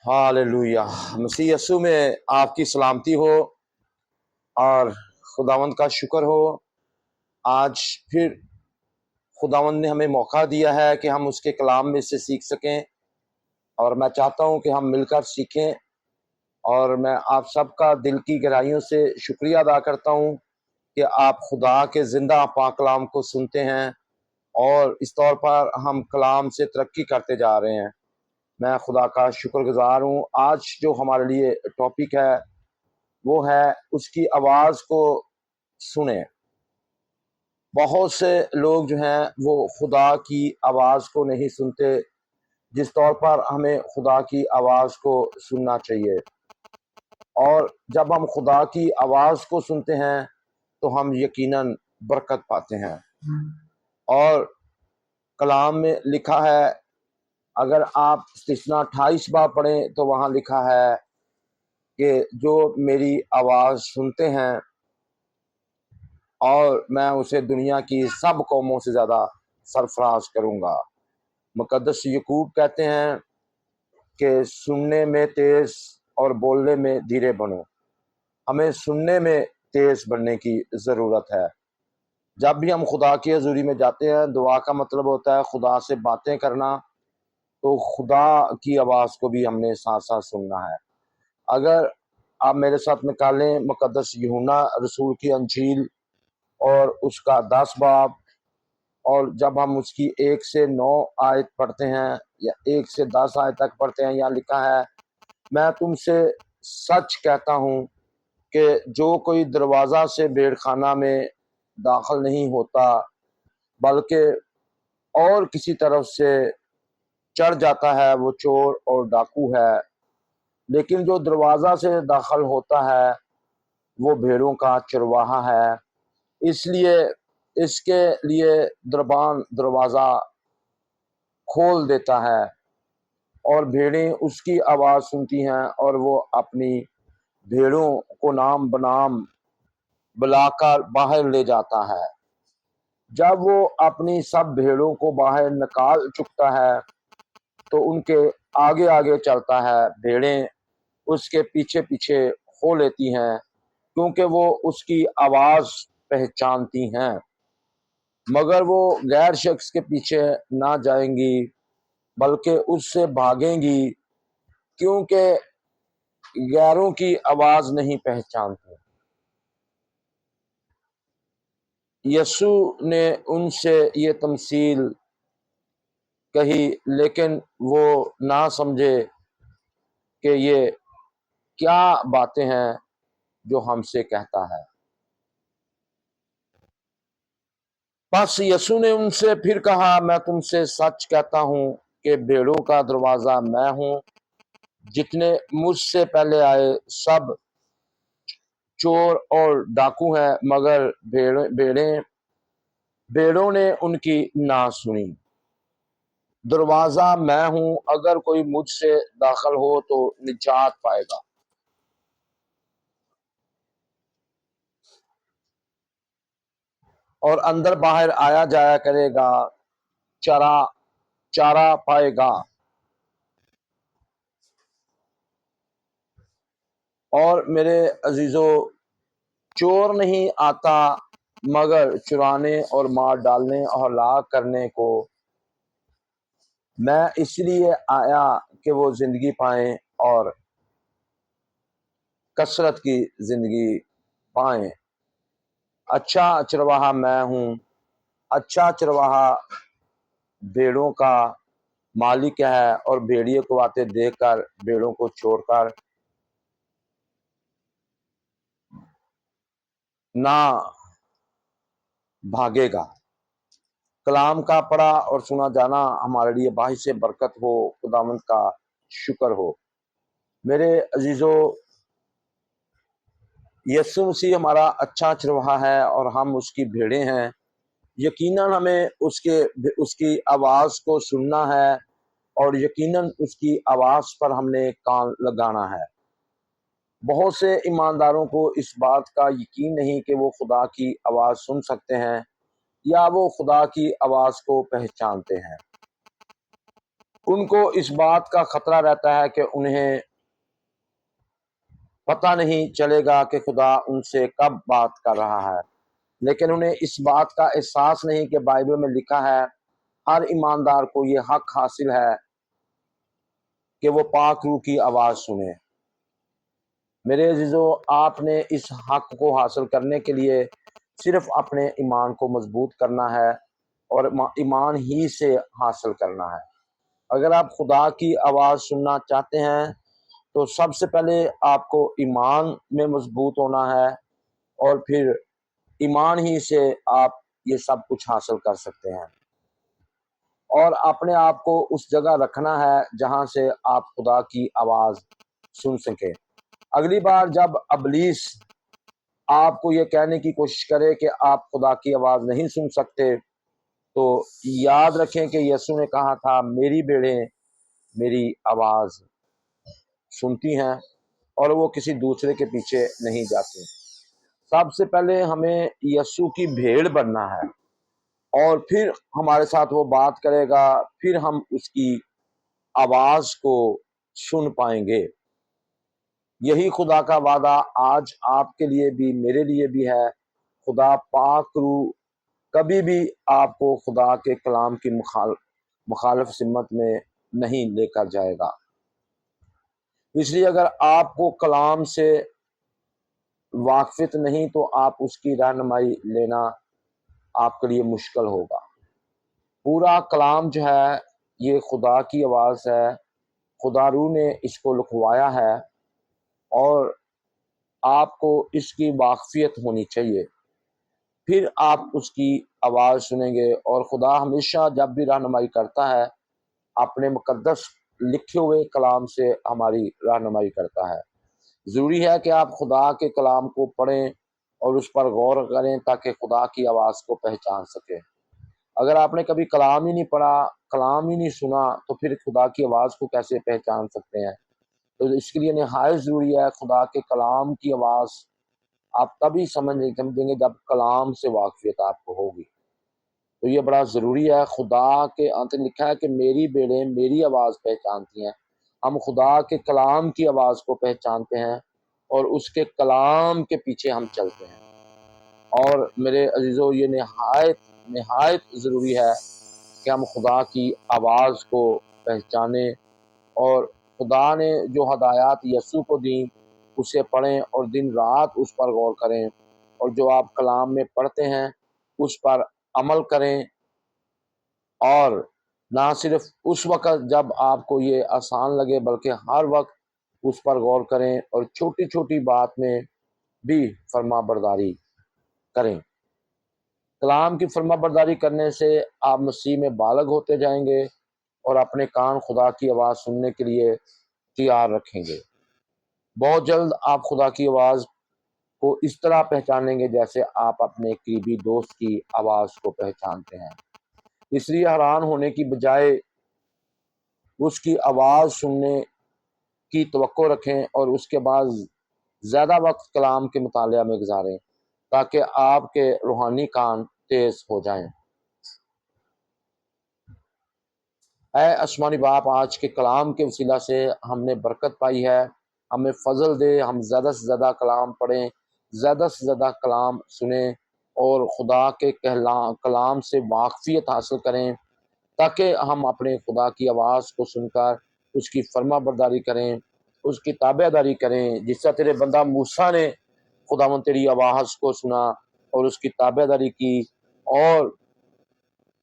Hallelujah. मसीह यस्सु में आपकी सलामती हो और खुदावंद का शुक्र हो। आज फिर खुदावंद ने हमें मौका दिया है कि हम उसके कलाम में से सीख सकें, और मैं चाहता हूं कि हम मिलकर सीखें। और मैं आप सबका दिल की गहराइयों से शुक्रिया अदा करता हूं कि आप खुदा के जिंदा पाक कलाम को सुनते हैं, और इस तौर पर हम कलाम से तरक्की करते जा रहे हैं। मैं खुदा का शुक्रगुजार हूँ। आज जो हमारे लिए टॉपिक है वो है उसकी आवाज़ को सुने। बहुत से लोग जो हैं वो खुदा की आवाज़ को नहीं सुनते, जिस तौर पर हमें खुदा की आवाज़ को सुनना चाहिए। और जब हम खुदा की आवाज़ को सुनते हैं तो हम यकीनन बरकत पाते हैं। और कलाम में लिखा है, अगर आप इस्तिस्ना 28 बार पढ़ें तो वहाँ लिखा है कि जो मेरी आवाज़ सुनते हैं और मैं उसे दुनिया की सब कौमों से ज़्यादा सरफराज करूँगा। मुकद्दस यकूब कहते हैं कि सुनने में तेज़ और बोलने में धीरे बनो। हमें सुनने में तेज़ बनने की ज़रूरत है। जब भी हम खुदा की हज़ूरी में जाते हैं, दुआ का मतलब होता है खुदा से बातें करना, तो खुदा की आवाज़ को भी हमने साथ साथ सुनना है। अगर आप मेरे साथ निकालें मुकद्दस यूहन्ना रसूल की अंजील और उसका 10 बाब, और जब हम उसकी 1 से 9 आयत पढ़ते हैं या 1 से 10 आयत तक पढ़ते हैं, यहाँ लिखा है, मैं तुमसे सच कहता हूँ कि जो कोई दरवाज़ा से भेड़खाना में दाखिल नहीं होता बल्कि और किसी तरफ से चढ़ जाता है, वो चोर और डाकू है। लेकिन जो दरवाज़ा से दाखिल होता है वो भेड़ों का चरवाहा है। इसलिए इसके लिए दरबान दरवाज़ा खोल देता है और भेड़ें उसकी आवाज़ सुनती हैं, और वो अपनी भेड़ों को नाम बनाम बुलाकर बाहर ले जाता है। जब वो अपनी सब भेड़ों को बाहर निकाल चुकता है तो उनके आगे आगे चलता है। भेड़ें उसके पीछे पीछे हो लेती हैं, क्योंकि वो उसकी आवाज़ पहचानती हैं। मगर वो गैर शख्स के पीछे ना जाएंगी बल्कि उससे भागेंगी, क्योंकि गैरों की आवाज़ नहीं पहचानते। यीशु ने उनसे ये तमसील कही, लेकिन वो ना समझे कि ये क्या बातें हैं जो हमसे कहता है। बस यीशु ने उनसे फिर कहा, मैं तुमसे सच कहता हूँ कि भेड़ों का दरवाज़ा मैं हूँ। जितने मुझसे पहले आए सब चोर और डाकू हैं, मगर भेड़ों ने उनकी ना सुनी। दरवाज़ा मैं हूँ, अगर कोई मुझसे दाखिल हो तो निजात पाएगा और अंदर बाहर आया जाया करेगा, चारा पाएगा। और मेरे अजीजों, चोर नहीं आता मगर चुराने और मार डालने और हलाक करने को। मैं इसलिए आया कि वो जिंदगी पाएं और कसरत की जिंदगी पाएं। अच्छा चरवाहा मैं हूँ। अच्छा चरवाहा भेड़ों का मालिक है, और भेड़िए को आते देखकर भेड़ों को छोड़कर ना भागेगा। कलाम का पढ़ा और सुना जाना हमारे लिए बाहिश से बरकत हो। खुदावंद का शुक्र हो। मेरे अजीजों, यीशु मसीह हमारा अच्छा चरवाहा है और हम उसकी भेड़ें हैं। यकीनन हमें उसकी आवाज़ को सुनना है, और यकीनन उसकी आवाज़ पर हमने कान लगाना है। बहुत से ईमानदारों को इस बात का यकीन नहीं कि वो खुदा की आवाज़ सुन सकते हैं या वो खुदा की आवाज़ को पहचानते हैं। ان کو اس بات کا خطرہ رہتا ہے کہ انہیں پتہ نہیں چلے گا کہ خدا ان سے کب بات کر رہا ہے، لیکن انہیں اس بات کا احساس نہیں کہ بائبل میں لکھا ہے ہر ایماندار کو یہ حق حاصل ہے کہ وہ پاک روح کی آواز سنے۔ میرے عزیزو، آپ نے اس حق کو حاصل کرنے کے لیے صرف اپنے ایمان کو مضبوط کرنا ہے اور ایمان ہی سے حاصل کرنا ہے۔ اگر آپ خدا کی آواز سننا چاہتے ہیں تو سب سے پہلے آپ کو ایمان میں مضبوط ہونا ہے، اور پھر ایمان ہی سے آپ یہ سب کچھ حاصل کر سکتے ہیں، اور اپنے آپ کو اس جگہ رکھنا ہے جہاں سے آپ خدا کی آواز سن سکیں۔ اگلی بار جب ابلیس آپ کو یہ کہنے کی کوشش کرے کہ آپ خدا کی آواز نہیں سن سکتے، تو یاد رکھیں کہ یسوع نے کہا تھا میری بھیڑیں میری آواز سنتی ہیں اور وہ کسی دوسرے کے پیچھے نہیں جاتے۔ سب سے پہلے ہمیں یسوع کی بھیڑ بننا ہے، اور پھر ہمارے ساتھ وہ بات کرے گا، پھر ہم اس کی آواز کو سن پائیں گے۔ یہی خدا کا وعدہ آج آپ کے لیے بھی میرے لیے بھی ہے۔ خدا پاک روح کبھی بھی آپ کو خدا کے کلام کی مخالف سمت میں نہیں لے کر جائے گا۔ اس لیے اگر آپ کو کلام سے واقفیت نہیں تو آپ اس کی رہنمائی لینا آپ کے لیے مشکل ہوگا۔ پورا کلام جو ہے یہ خدا کی آواز ہے، خدا روح نے اس کو لکھوایا ہے، اور آپ کو اس کی واقفیت ہونی چاہیے، پھر آپ اس کی آواز سنیں گے۔ اور خدا ہمیشہ جب بھی رہنمائی کرتا ہے اپنے مقدس لکھے ہوئے کلام سے ہماری رہنمائی کرتا ہے۔ ضروری ہے کہ آپ خدا کے کلام کو پڑھیں اور اس پر غور کریں تاکہ خدا کی آواز کو پہچان سکیں۔ اگر آپ نے کبھی کلام ہی نہیں پڑھا، کلام ہی نہیں سنا، تو پھر خدا کی آواز کو کیسے پہچان سکتے ہیں؟ تو اس کے لیے نہایت ضروری ہے خدا کے کلام کی آواز آپ تبھی سمجھیں گے جب کلام سے واقفیت آپ کو ہوگی۔ تو یہ بڑا ضروری ہے۔ خدا کے انت لکھا ہے کہ میری بھیڑیں میری آواز پہچانتی ہیں۔ ہم خدا کے کلام کی آواز کو پہچانتے ہیں اور اس کے کلام کے پیچھے ہم چلتے ہیں۔ اور میرے عزیزو، یہ نہایت ضروری ہے کہ ہم خدا کی آواز کو پہچانیں، اور خدا نے جو ہدایات یسوع کو دیں اسے پڑھیں اور دن رات اس پر غور کریں، اور جو آپ کلام میں پڑھتے ہیں اس پر عمل کریں، اور نہ صرف اس وقت جب آپ کو یہ آسان لگے بلکہ ہر وقت اس پر غور کریں، اور چھوٹی چھوٹی بات میں بھی فرما برداری کریں۔ کلام کی فرما برداری کرنے سے آپ مسیح میں بالغ ہوتے جائیں گے اور اپنے کان خدا کی آواز سننے کے لیے تیار رکھیں گے۔ بہت جلد آپ خدا کی آواز کو اس طرح پہچانیں گے جیسے آپ اپنے قریبی دوست کی آواز کو پہچانتے ہیں۔ اس لیے حیران ہونے کی بجائے اس کی آواز سننے کی توقع رکھیں، اور اس کے بعد زیادہ وقت کلام کے مطالعہ میں گزاریں تاکہ آپ کے روحانی کان تیز ہو جائیں۔ اے آسمانی باپ، آج کے کلام کے وسیلہ سے ہم نے برکت پائی ہے، ہمیں فضل دے، ہم زیادہ سے زیادہ کلام پڑھیں، زیادہ سے زیادہ کلام سنیں، اور خدا کے کلام سے واقفیت حاصل کریں تاکہ ہم اپنے خدا کی آواز کو سن کر اس کی فرما برداری کریں، اس کی تابع داری کریں، جس طرح تیرے بندہ موسیٰ نے خداوند تیری آواز کو سنا اور اس کی تابع داری کی، اور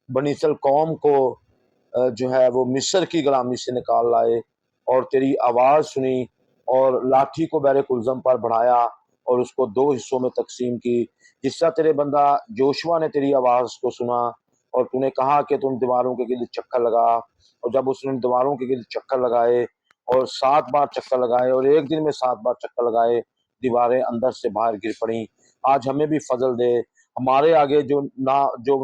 بنی اسرائیل قوم کو جو ہے وہ مصر کی غلامی سے نکال لائے، اور تیری آواز سنی اور لاٹھی کو بحر کلزم پر بڑھایا اور اس کو دو حصوں میں تقسیم کی۔ جس طرح تیرے بندہ جوشوا نے تیری آواز کو سنا اور تو نے کہا کہ تم دیواروں کے گرد چکر لگا، اور جب اس نے دیواروں کے گرد چکر لگائے اور 7 بار چکر لگائے اور ایک دن میں 7 بار چکر لگائے، دیواریں اندر سے باہر گر پڑیں۔ آج ہمیں بھی فضل دے، ہمارے آگے جو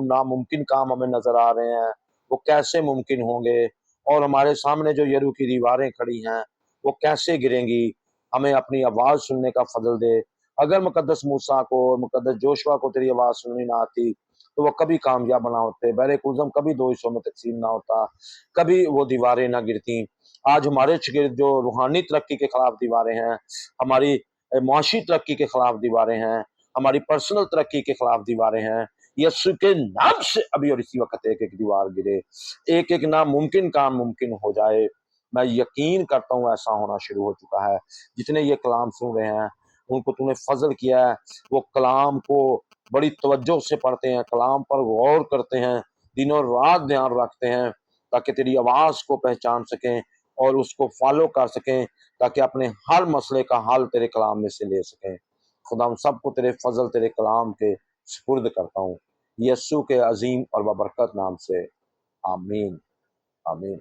ناممکن کام ہمیں نظر آ رہے ہیں وہ کیسے ممکن ہوں گے، اور ہمارے سامنے جو یریکو کی دیواریں کھڑی ہیں وہ کیسے گریں گی۔ ہمیں اپنی آواز سننے کا فضل دے۔ اگر مقدس موسیٰ کو، مقدس جوشوا کو تیری آواز سننی نہ آتی तो वो कभी कामयाब ना होते, बहरे कुज़म कभी दो हिस्सों में तकसीम ना होता, कभी वो दीवारें ना गिरती। आज हमारे शिगिर्द जो रूहानी तरक्की के खिलाफ दीवारें हैं, हमारी मुआशी तरक्की के खिलाफ दीवारें हैं, हमारी पर्सनल तरक्की के खिलाफ दीवारें हैं, यस्सु के नाम से अभी और इसी वक्त एक एक दीवार गिरे, एक एक नामुमकिन काम मुमकिन हो जाए। मैं यकीन करता हूँ ऐसा होना शुरू हो चुका है। जितने ये कलाम सुन रहे हैं उनको तूने फजल किया है, वो कलाम को बड़ी तवज्जो से पढ़ते हैं, कलाम पर गौर करते हैं, दिनों रात ध्यान रखते हैं, ताकि तेरी आवाज़ को पहचान सकें और उसको फॉलो कर सकें, ताकि अपने हर मसले का हल तेरे कलाम में से ले सकें। खुदा हम सबको तेरे फजल तेरे कलाम के सुपुर्द करता हूँ, यस्सु के अजीम और बबरकत नाम से, आमीन आमीन।